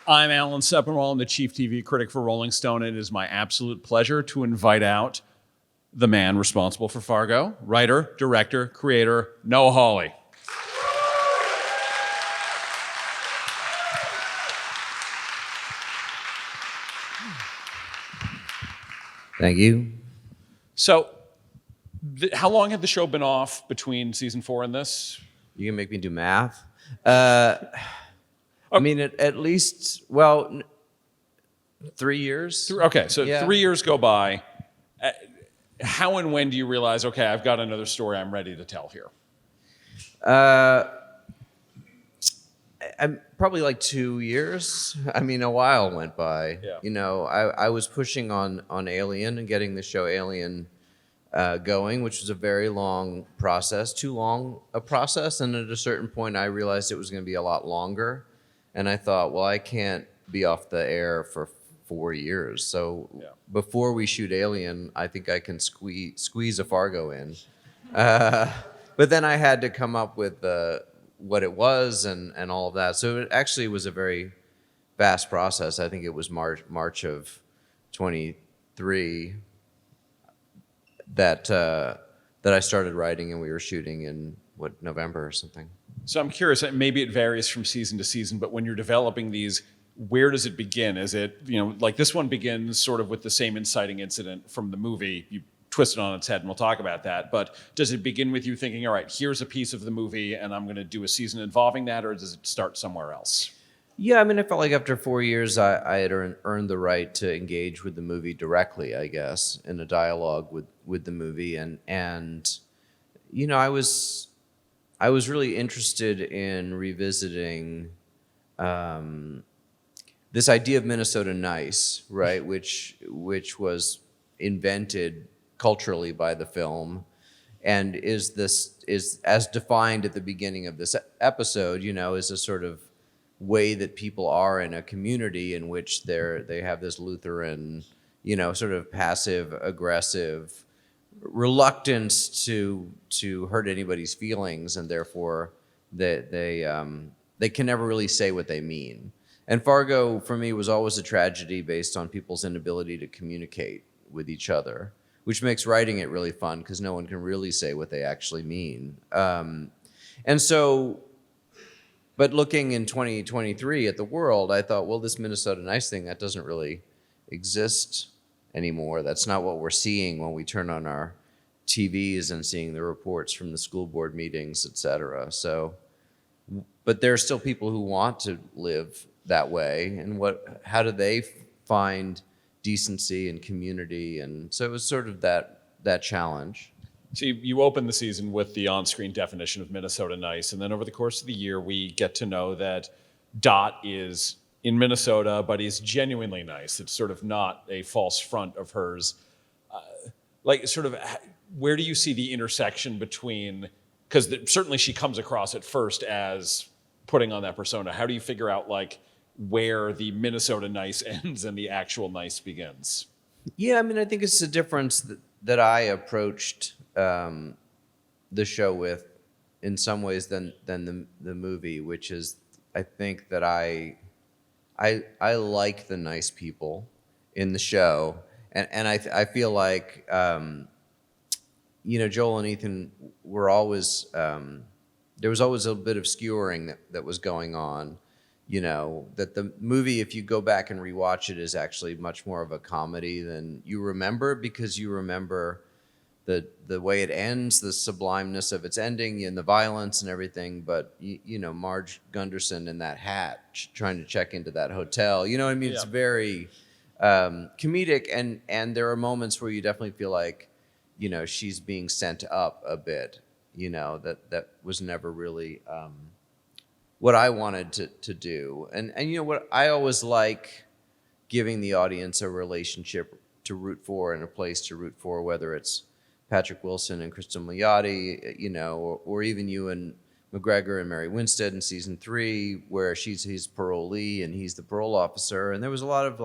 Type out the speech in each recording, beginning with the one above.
I'm Alan Sepinwall. I'm the chief TV critic for Rolling Stone, and it is my absolute pleasure to invite out the man responsible for Fargo, writer, director, creator, Noah Hawley. Thank you. So, how long had the show been off between season 4 and this? You can make me do math. I mean, at least, 3 years. Okay, so 3 years go by. How and when do you realize, okay, I've got another story I'm ready to tell here? I'm probably like 2 years. I mean, a while went by. Yeah. You know, I was pushing on Alien and getting the show Alien going, which was a very long process, too long a process. And at a certain point, I realized it was going to be a lot longer. And I thought, well, I can't be off the air for 4 years. So before we shoot Alien, I think I can squeeze a Fargo in. But then I had to come up with what it was and all of that. So it actually was a very fast process. I think it was March of 23 that I started writing, and we were shooting in November or something. So I'm curious, maybe it varies from season to season, but when you're developing these, where does it begin? Is it, like this one begins sort of with the same inciting incident from the movie. You twist it on its head, and we'll talk about that. But does it begin with you thinking, all right, here's a piece of the movie, and I'm going to do a season involving that, or does it start somewhere else? Yeah, I mean, I felt like after 4 years, I had earned the right to engage with the movie directly, I guess, in a dialogue with the movie. And I was really interested in revisiting this idea of Minnesota Nice, right, which was invented culturally by the film, and is as defined at the beginning of this episode, is a sort of way that people are in a community in which they have this Lutheran, sort of passive aggressive reluctance to hurt anybody's feelings, and therefore they can never really say what they mean. And Fargo, for me, was always a tragedy based on people's inability to communicate with each other, which makes writing it really fun because no one can really say what they actually mean. And so, but looking in 2023 at the world, I thought, well, this Minnesota Nice thing, that doesn't really exist anymore. That's not what we're seeing when we turn on our TVs and seeing the reports from the school board meetings, et cetera. So, but there are still people who want to live that way, and how do they find decency and community? And so it was sort of that challenge. So you open the season with the on-screen definition of Minnesota Nice, and then over the course of the year, we get to know that Dot is in Minnesota, but he's genuinely nice. It's sort of not a false front of hers. Where do you see the intersection between, because certainly she comes across at first as putting on that persona. How do you figure out where the Minnesota Nice ends and the actual nice begins? Yeah, I mean, I think it's a difference that I approached the show with in some ways than the movie, which is I think that I like the nice people in the show, and I feel like Joel and Ethan were always there was always a bit of skewering that was going on. That the movie, if you go back and rewatch it, is actually much more of a comedy than you remember, because you remember the way it ends, the sublimeness of its ending, and the violence and everything. But Marge Gunderson in that hat trying to check into that hotel. You know what I mean? Yeah. It's very comedic, and there are moments where you definitely feel like she's being sent up a bit. That was never really what I wanted to do. And what I always like, giving the audience a relationship to root for and a place to root for, whether it's Patrick Wilson and Kristen Milioti, or even Ewan McGregor and Mary Winstead in season 3, where she's his parolee and he's the parole officer. And there was a lot of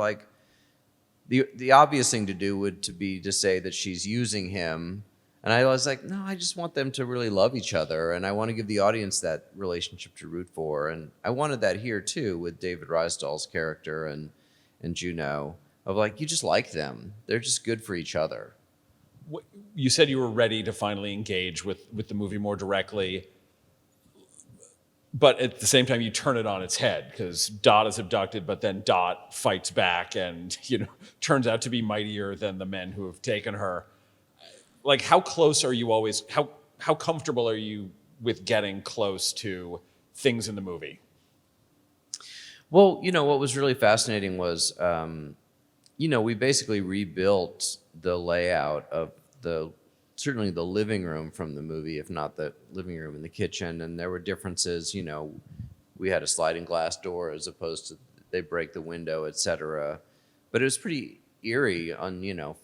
the obvious thing to do would be to say that she's using him. And I was like, no, I just want them to really love each other, and I want to give the audience that relationship to root for. And I wanted that here too with David Rysdal's character and Juno, of like, you just like them. They're just good for each other. You said you were ready to finally engage with the movie more directly, but at the same time you turn it on its head because Dot is abducted, but then Dot fights back and turns out to be mightier than the men who have taken her. Like, how close are you always? How comfortable are you with getting close to things in the movie? Well, what was really fascinating was, we basically rebuilt the layout of certainly the living room from the movie, if not the living room and the kitchen. And there were differences, we had a sliding glass door as opposed to they break the window, et cetera. But it was pretty eerie on,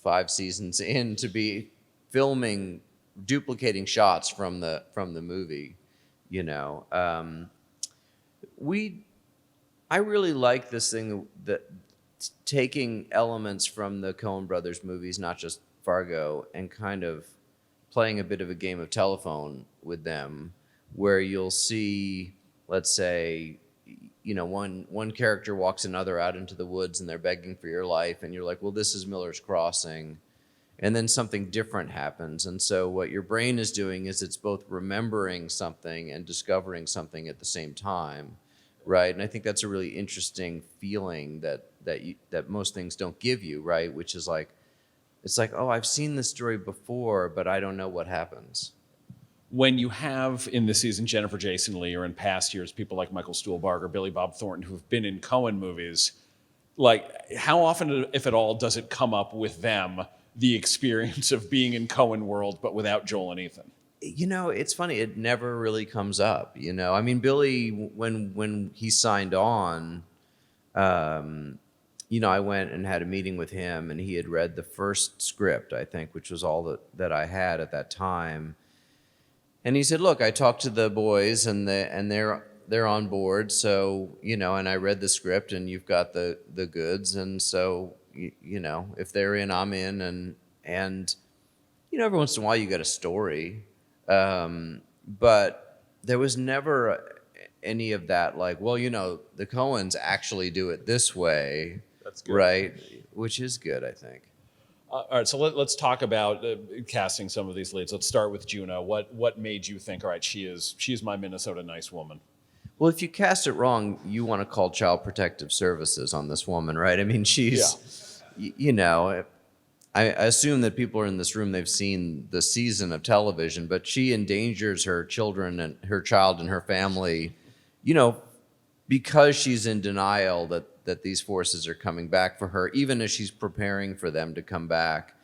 5 seasons in to be filming, duplicating shots from the movie, I really like this thing that taking elements from the Cohen Brothers movies, not just Fargo, and kind of playing a bit of a game of telephone with them, where you'll see, let's say, one character walks another out into the woods and they're begging for your life, and you're like, well, this is Miller's Crossing. And then something different happens. And so what your brain is doing is it's both remembering something and discovering something at the same time, right? And I think that's a really interesting feeling that most things don't give you, right? Which is like, it's like, oh, I've seen this story before, but I don't know what happens. When you have in this season Jennifer Jason Leigh, or in past years people like Michael Stuhlbarg or Billy Bob Thornton who've been in Cohen movies, like, how often, if at all, does it come up with them, the experience of being in Cohen world but without Joel and Ethan? It's funny, it never really comes up. I mean, Billy, when he signed on, I went and had a meeting with him, and he had read the first script, I think, which was all that I had at that time. And he said, look, I talked to the boys and they're on board. So, and I read the script, and you've got the goods. And so, if they're in, I'm in. And every once in a while you get a story. But there was never any of that, like, well, the Coens actually do it this way. That's good. Right? Which is good, I think. All right, so let's talk about casting some of these leads. Let's start with Juno. What made you think, all right, she is my Minnesota nice woman? Well, if you cast it wrong, you want to call Child Protective Services on this woman, right? I mean, she's, I assume that people are in this room, they've seen the season of television, but she endangers her children and her child and her family, because she's in denial that these forces are coming back for her, even as she's preparing for them to come back.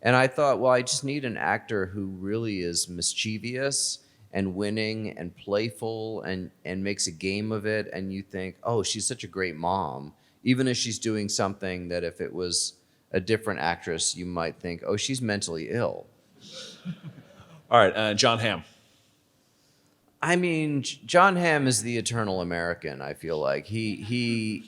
And I thought, well, I just need an actor who really is mischievous and winning and playful and makes a game of it. And you think, oh, she's such a great mom, even as she's doing something that if it was a different actress, you might think, oh, she's mentally ill. All right, John Hamm. I mean, John Hamm is the eternal American, I feel like. He's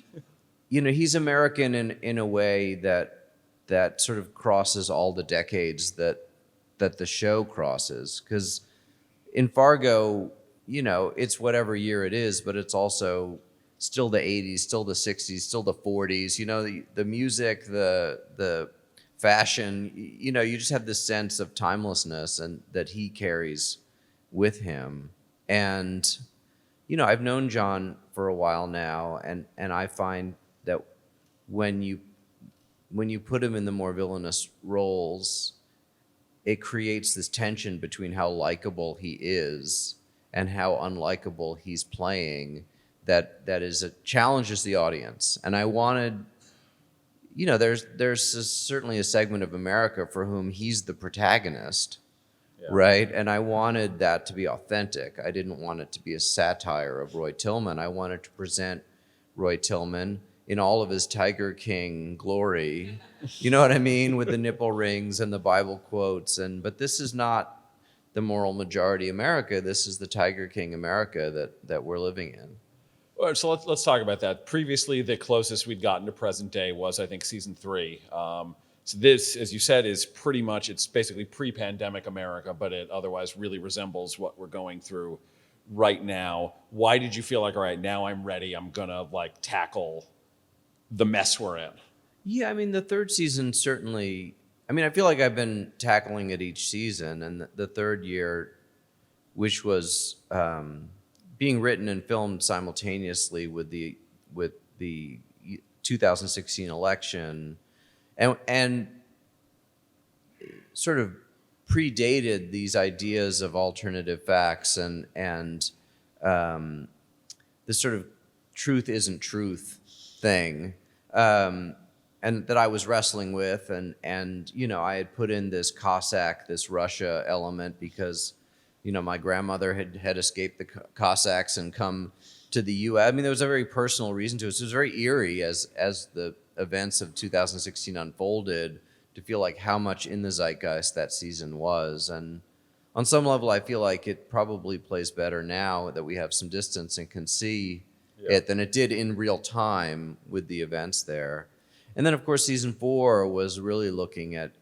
American in a way that sort of crosses all the decades that the show crosses. Because in Fargo, it's whatever year it is, but it's also still the 80s, still the 60s, still the 40s. The music, the fashion, you just have this sense of timelessness and that he carries with him. And, I've known John for a while now, and I find that when you put him in the more villainous roles, it creates this tension between how likable he is and how unlikable he's playing that challenges the audience. And I wanted, there's certainly a segment of America for whom he's the protagonist. Yeah. Right? And I wanted that to be authentic. I didn't want it to be a satire of Roy Tillman. I wanted to present Roy Tillman in all of his Tiger King glory. You know what I mean? With the nipple rings and the Bible quotes. But this is not the moral majority America. This is the Tiger King America that we're living in. All right, so let's talk about that. Previously, the closest we'd gotten to present day was, I think, season 3. So this, as you said, is pretty much, it's basically pre-pandemic America, but it otherwise really resembles what we're going through right now. Why did you feel like, all right, now I'm ready, I'm gonna like tackle the mess we're in? Yeah, I mean, the third season certainly, I mean, I feel like I've been tackling it each season, and the third year, which was being written and filmed simultaneously with the 2016 election, and sort of predated these ideas of alternative facts and this sort of truth isn't truth thing, and that I was wrestling with, and you know, I had put in this Cossack, this Russia element because, you know, my grandmother had escaped the Cossacks and come to the U.S. I mean, there was a very personal reason to it. So it was very eerie as the events of 2016 unfolded to feel like how much in the zeitgeist that season was. And on some level, I feel like it probably plays better now that we have some distance and can see it than it did in real time with the events there. And then, of course, season 4 was really looking at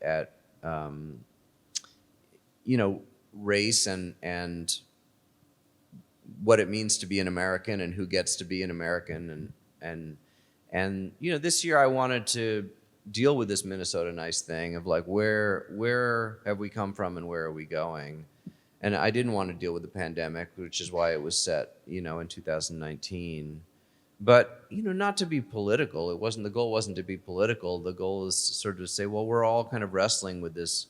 you know, race and what it means to be an American and who gets to be an American. And you know, this year I wanted to deal with this Minnesota Nice thing of like, where have we come from and where are we going? And I didn't want to deal with the pandemic, which is why it was set, you know, in 2019. But, you know, not to be political. The goal wasn't to be political. The goal is sort of to say, well, we're all kind of wrestling with this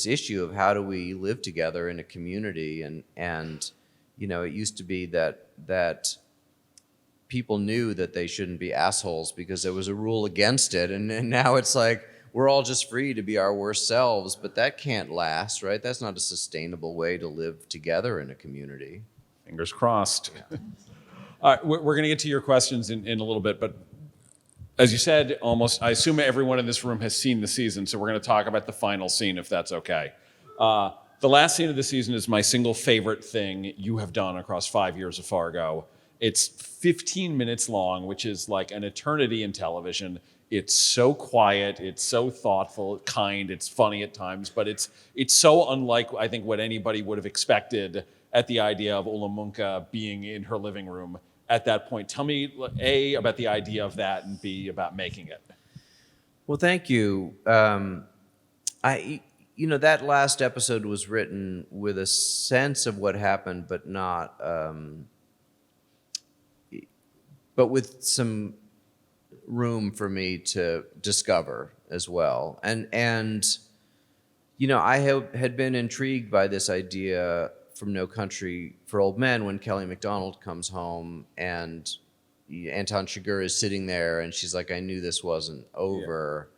issue of how do we live together in a community. And you know, it used to be that people knew that they shouldn't be assholes because there was a rule against it. And now it's like, we're all just free to be our worst selves, but that can't last, right? That's not a sustainable way to live together in a community. Fingers crossed. Yeah. All right, we're going to get to your questions in a little bit, but as you said, I assume everyone in this room has seen the season, so we're going to talk about the final scene, if that's okay. The last scene of the season is my single favorite thing you have done across 5 years of Fargo. It's 15 minutes long, which is like an eternity in television. It's so quiet, it's so thoughtful, kind, it's funny at times, but it's so unlike, I think, what anybody would have expected at the idea of Ulla Munka being in her living room at that point. Tell me, A, about the idea of that, and B, about making it. Well, thank you. You know, that last episode was written with a sense of what happened, but not, but with some room for me to discover as well. And you know, I had been intrigued by this idea from No Country for Old Men when Kelly MacDonald comes home and Anton Chigurh is sitting there and she's like, I knew this wasn't over. Yeah.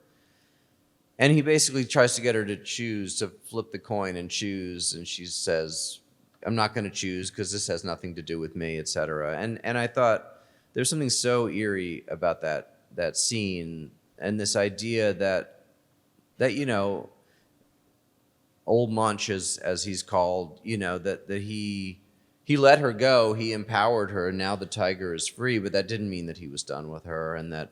And he basically tries to get her to choose, to flip the coin and choose. And she says, I'm not going to choose because this has nothing to do with me, et cetera. And I thought there's something so eerie about that scene and this idea that you know, Old Munch, as he's called, you know, that he let her go, he empowered her, and now the tiger is free, but that didn't mean that he was done with her and that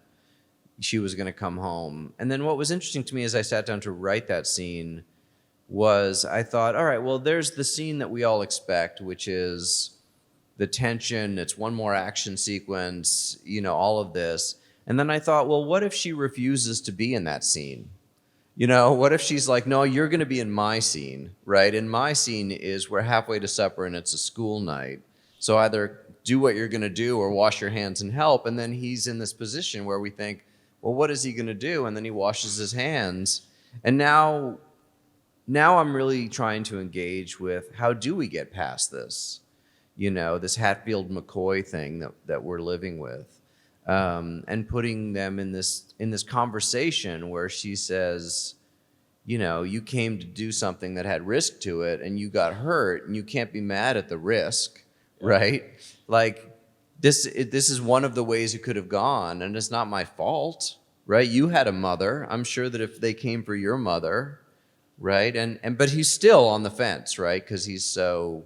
she was going to come home. And then what was interesting to me as I sat down to write that scene was I thought, all right, well, there's the scene that we all expect, which is the tension, it's one more action sequence, you know, all of this. And then I thought, well, what if she refuses to be in that scene? You know, what if she's like, no, you're going to be in my scene, right? And my scene is we're halfway to supper and it's a school night. So either do what you're going to do or wash your hands and help. And then he's in this position where we think, well, what is he going to do? And then he washes his hands. And now I'm really trying to engage with how do we get past this? You know, this Hatfield McCoy thing that we're living with. And putting them in this conversation where she says, you know, you came to do something that had risk to it and you got hurt and you can't be mad at the risk, right? Like this is one of the ways it could have gone and it's not my fault, right? You had a mother. I'm sure that if they came for your mother, right? But he's still on the fence, right? Because he's so,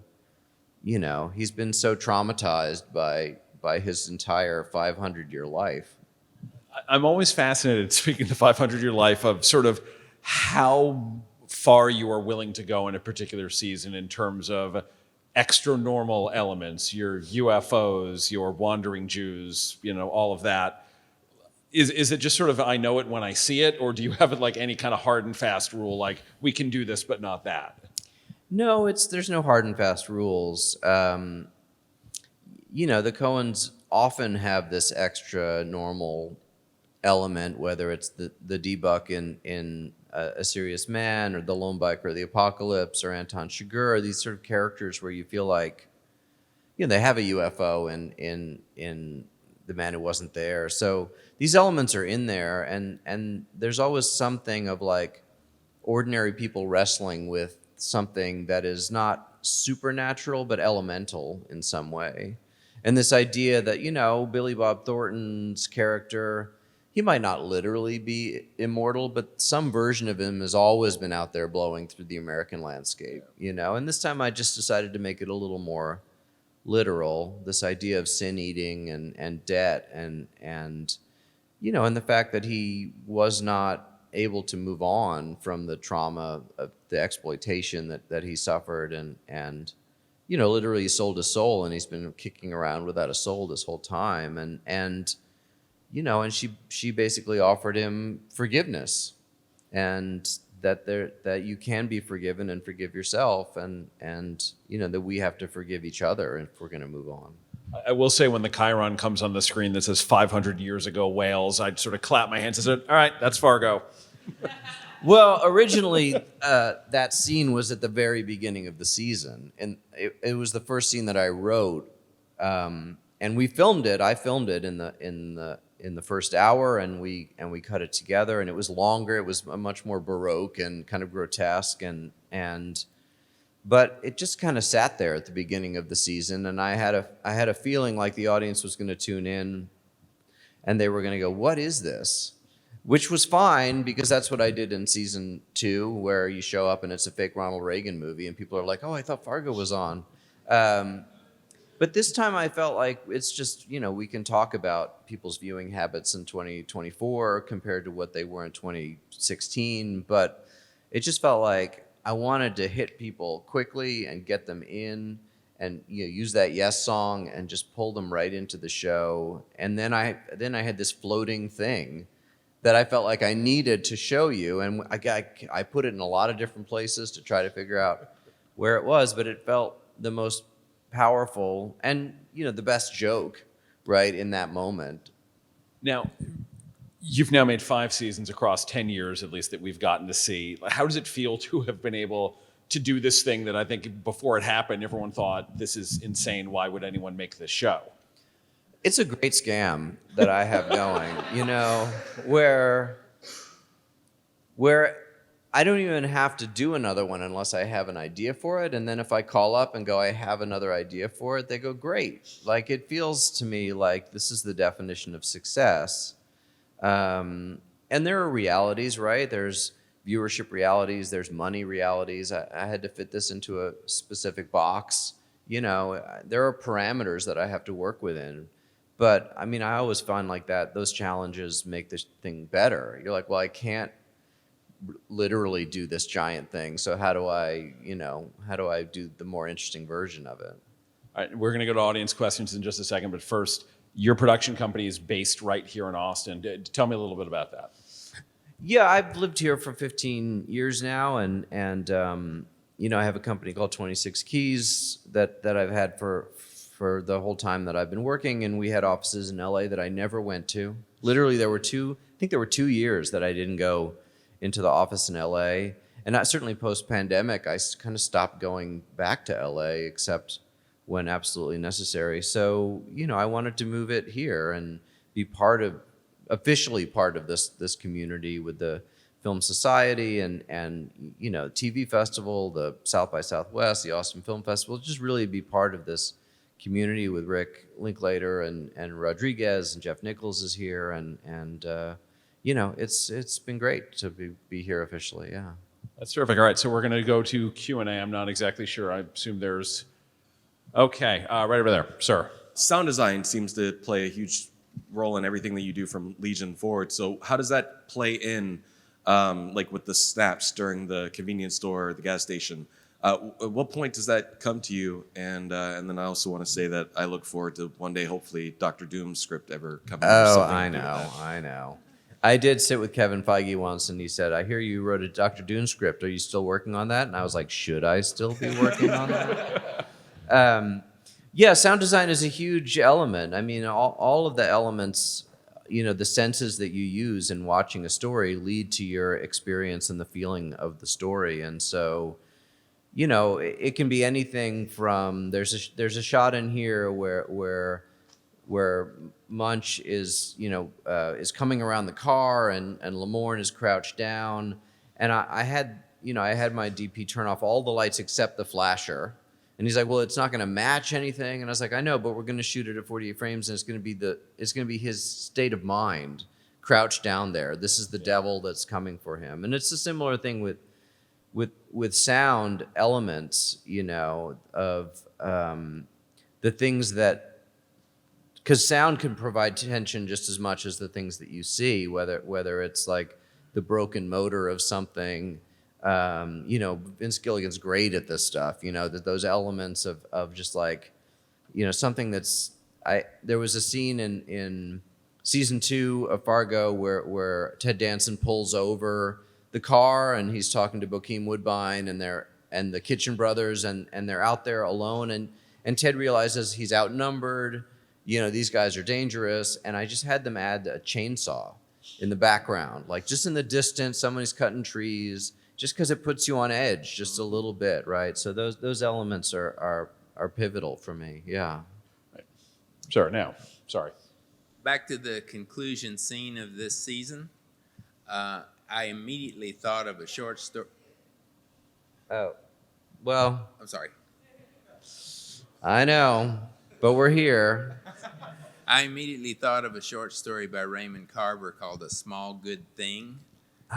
you know, he's been so traumatized by his entire 500-year life. I'm always fascinated, speaking of the 500-year life, of sort of how far you are willing to go in a particular season in terms of extra-normal elements, your UFOs, your wandering Jews, all of that. Is it just sort of I know it when I see it, or do you have it like any kind of hard and fast rule, like we can do this but not that? No, there's no hard and fast rules. The Coens often have this extra normal element, whether it's the debuck in A Serious Man, or the Lone Biker of the Apocalypse, or Anton Chigurh, or these sort of characters where you feel like, they have a UFO in The Man Who Wasn't There. So these elements are in there, and there's always something of like ordinary people wrestling with something that is not supernatural but elemental in some way. And this idea that, Billy Bob Thornton's character, he might not literally be immortal, but some version of him has always been out there blowing through the American landscape, And this time I just decided to make it a little more literal, this idea of sin eating and debt and the fact that he was not able to move on from the trauma of the exploitation that he suffered and literally sold his soul, and he's been kicking around without a soul this whole time. And she basically offered him forgiveness, and that you can be forgiven and forgive yourself, and that we have to forgive each other if we're going to move on. I will say when the chyron comes on the screen that says 500 years ago Wales, I'd sort of clap my hands and say, all right, that's Fargo. Well, originally, that scene was at the very beginning of the season, and it was the first scene that I wrote, and we filmed it. I filmed it in the first hour, and we cut it together, and it was longer. It was much more baroque and kind of grotesque, but it just kind of sat there at the beginning of the season, and I had a feeling like the audience was going to tune in, and they were going to go, "What is this?" Which was fine, because that's what I did in season 2, where you show up and it's a fake Ronald Reagan movie, and people are like, "Oh, I thought Fargo was on." But this time I felt like it's just, we can talk about people's viewing habits in 2024 compared to what they were in 2016, but it just felt like I wanted to hit people quickly and get them in and use that Yes song and just pull them right into the show. And then I had this floating thing that I felt like I needed to show you, and I put it in a lot of different places to try to figure out where it was, but it felt the most powerful and the best joke right in that moment. Now, you've now made 5 seasons across 10 years, at least, that we've gotten to see. How does it feel to have been able to do this thing that I think before it happened, everyone thought, this is insane, why would anyone make this show? It's a great scam that I have going, where I don't even have to do another one unless I have an idea for it. And then if I call up and go, I have another idea for it, they go, great. Like, it feels to me like this is the definition of success. And there are realities, right? There's viewership realities, there's money realities. I had to fit this into a specific box. There are parameters that I have to work within. But I always find like that, those challenges make this thing better. You're like, well, I can't literally do this giant thing. So how do I do the more interesting version of it? All right, we're going to go to audience questions in just a second, but first, your production company is based right here in Austin. Tell me a little bit about that. Yeah, I've lived here for 15 years now, and I have a company called 26 Keys that I've had for the whole time that I've been working, and we had offices in LA that I never went to. Literally, there were 2 years that I didn't go into the office in LA. And certainly post-pandemic, I kind of stopped going back to LA except when absolutely necessary. So, I wanted to move it here and be officially part of this community with the Film Society and TV Festival, the South by Southwest, the Austin Film Festival, just really be part of this community with Rick Linklater and Rodriguez, and Jeff Nichols is here, and it's been great to be here officially. Yeah, that's terrific. All right, so we're going to go to Q&A. I'm not exactly sure. I assume there's right over there, sir. Sound design seems to play a huge role in everything that you do from Legion forward. So how does that play in, like with the snaps during the convenience store or the gas station? At what point does that come to you? And then I also want to say that I look forward to one day, hopefully, Dr. Doom's script ever coming. Oh, I know. I did sit with Kevin Feige once, and he said, "I hear you wrote a Dr. Doom script. Are you still working on that?" And I was like, "Should I still be working on that?" Yeah, sound design is a huge element. I mean, all of the elements, the senses that you use in watching a story lead to your experience and the feeling of the story. And so, it can be anything from there's a shot in here where Munch is coming around the car and Lamorne is crouched down, and I had my DP turn off all the lights except the flasher, and he's like, well, it's not going to match anything, and I was like, I know, but we're going to shoot it at 48 frames, and it's going to be his state of mind crouched down there. This is the devil that's coming for him. And it's a similar thing with sound elements, of the things that, because sound can provide tension just as much as the things that you see, whether it's like the broken motor of something. Vince Gilligan's great at this stuff, those elements of just like, something that's, there was a scene in season 2 of Fargo where Ted Danson pulls over the car and he's talking to Bokeem Woodbine and the Kitchen Brothers and they're out there alone and Ted realizes he's outnumbered, these guys are dangerous, and I just had them add a chainsaw in the background, like just in the distance, somebody's cutting trees, just because it puts you on edge just a little bit, right? So those elements are pivotal for me, yeah. Right. Sorry. Back to the conclusion scene of this season, I immediately thought of a short story. Oh, well. I'm sorry. I know, but we're here. I immediately thought of a short story by Raymond Carver called A Small Good Thing.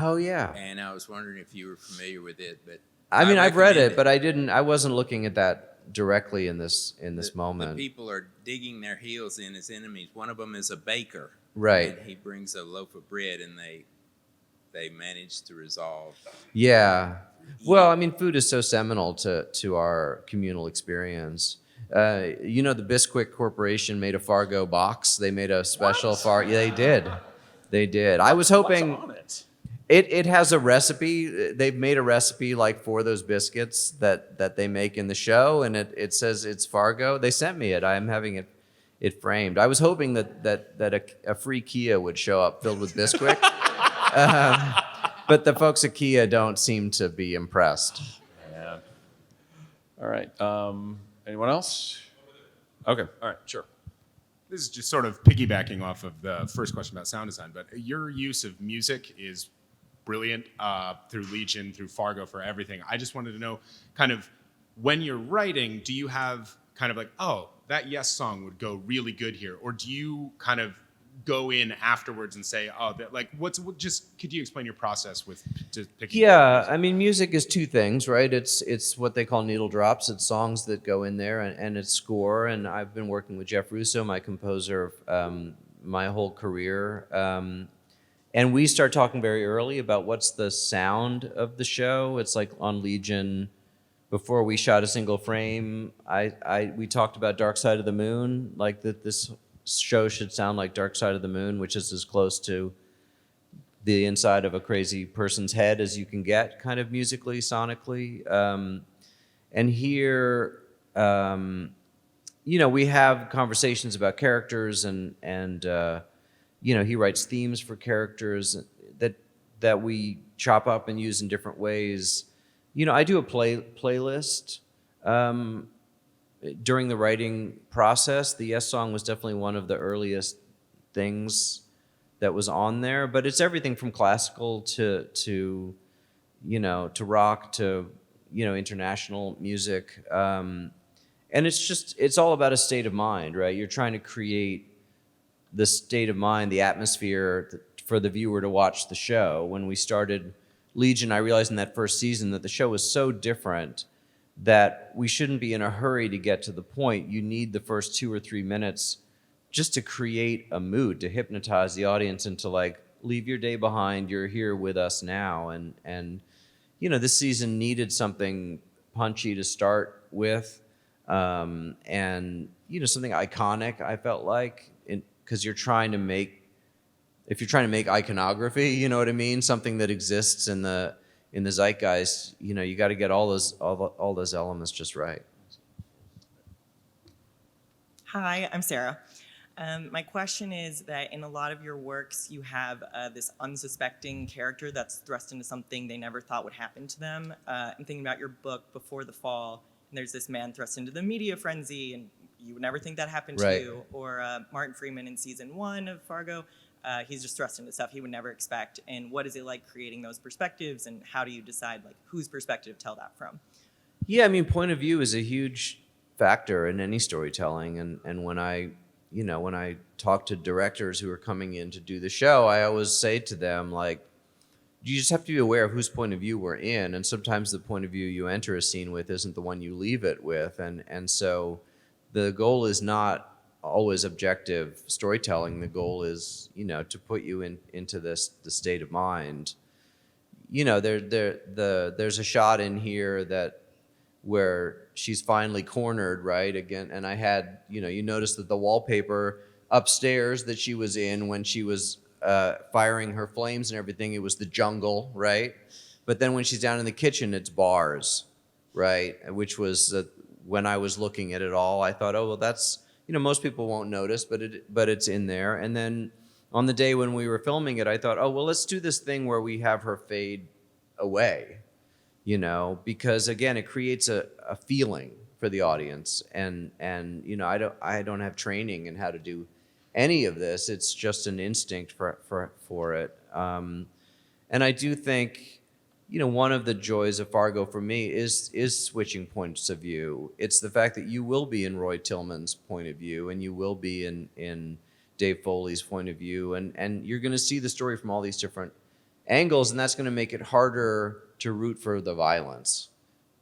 Oh, yeah. And I was wondering if you were familiar with it, but I mean, I've read it, but I wasn't looking at that directly in this moment. The people are digging their heels in as enemies. One of them is a baker. Right. And he brings a loaf of bread, and they manage to resolve. Yeah. Well, I mean, food is so seminal to our communal experience. The Bisquick Corporation made a Fargo box. They made a special Fargo. Yeah, they did. I was hoping. What's on it? It has a recipe. They've made a recipe like for those biscuits that they make in the show, and it says it's Fargo. They sent me it. I'm having it framed. I was hoping that a free Kia would show up filled with Bisquick, but the folks at Kia don't seem to be impressed. Yeah. All right. Anyone else? Okay. All right. Sure. This is just sort of piggybacking off of the first question about sound design, but your use of music is brilliant through Legion, through Fargo, for everything. I just wanted to know, kind of, when you're writing, do you have kind of like, oh, that Yes song would go really good here? Or do you kind of go in afterwards and say, oh, could you explain your process with picking? Yeah, I mean, music is two things, right? It's what they call needle drops. It's songs that go in there, and it's score. And I've been working with Jeff Russo, my composer, my whole career. And we start talking very early about what's the sound of the show. It's like on Legion, before we shot a single frame, we talked about Dark Side of the Moon, like that this show should sound like Dark Side of the Moon, which is as close to the inside of a crazy person's head as you can get, kind of musically, sonically. And here, we have conversations about characters, and he writes themes for characters that we chop up and use in different ways. I do a playlist. During the writing process, the Yes song was definitely one of the earliest things that was on there, but it's everything from classical to rock to, international music. And it's all about a state of mind, right? You're trying to create the state of mind, the atmosphere for the viewer to watch the show. When we started Legion, I realized in that first season that the show was so different that we shouldn't be in a hurry to get to the point. You need the first 2 or 3 minutes just to create a mood, to hypnotize the audience into like, leave your day behind, you're here with us now. And you know, this season needed something punchy to start with, and you know, something iconic, I felt like, because if you're trying to make iconography, you know what I mean, something that exists in the zeitgeist, you know, you got to get all those elements just right. Hi, I'm Sarah. My question is that in a lot of your works, you have this unsuspecting character that's thrust into something they never thought would happen to them. I'm thinking about your book, Before the Fall, and there's this man thrust into the media frenzy, and you would never think that happened to Right. you. Or Martin Freeman in season 1 of Fargo, he's just thrust into stuff he would never expect. And what is it like creating those perspectives, and how do you decide like whose perspective to tell that from? Yeah, I mean, point of view is a huge factor in any storytelling, and when I talk to directors who are coming in to do the show, I always say to them, like, you just have to be aware of whose point of view we're in, and sometimes the point of view you enter a scene with isn't the one you leave it with, and so the goal is not always objective storytelling. The goal is, you know, to put you into the state of mind. You know, there's a shot in here where she's finally cornered, right? Again, and I had, you know, you notice that the wallpaper upstairs that she was in when she was firing her flames and everything, it was the jungle, right? But then when she's down in the kitchen, it's bars, right? Which was, when I was looking at it all, I thought, oh, well, that's, you know, most people won't notice, but it's in there. And then on the day when we were filming it, I thought, oh, well, let's do this thing where we have her fade away, you know, because again, it creates a feeling for the audience, and you know, I don't have training in how to do any of this. It's just an instinct for it, and I do think, you know, one of the joys of Fargo for me is switching points of view. It's the fact that you will be in Roy Tillman's point of view, and you will be in Dave Foley's point of view, and you're going to see the story from all these different angles, and that's going to make it harder to root for the violence,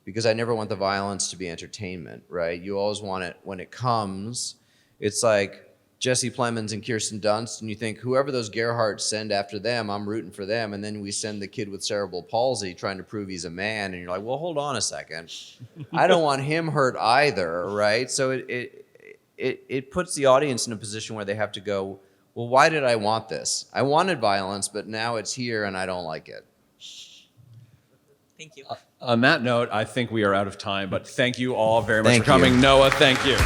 because I never want the violence to be entertainment, right? You always want it when it comes. It's like Jesse Plemons and Kirsten Dunst, and you think whoever those Gerhardts send after them, I'm rooting for them, and then we send the kid with cerebral palsy trying to prove he's a man, and you're like, well, hold on a second. I don't want him hurt either, right? So it puts the audience in a position where they have to go, well, why did I want this? I wanted violence, but now it's here and I don't like it. Thank you. On that note, I think we are out of time, but thank you all very much Thank for coming. you. Noah, thank you.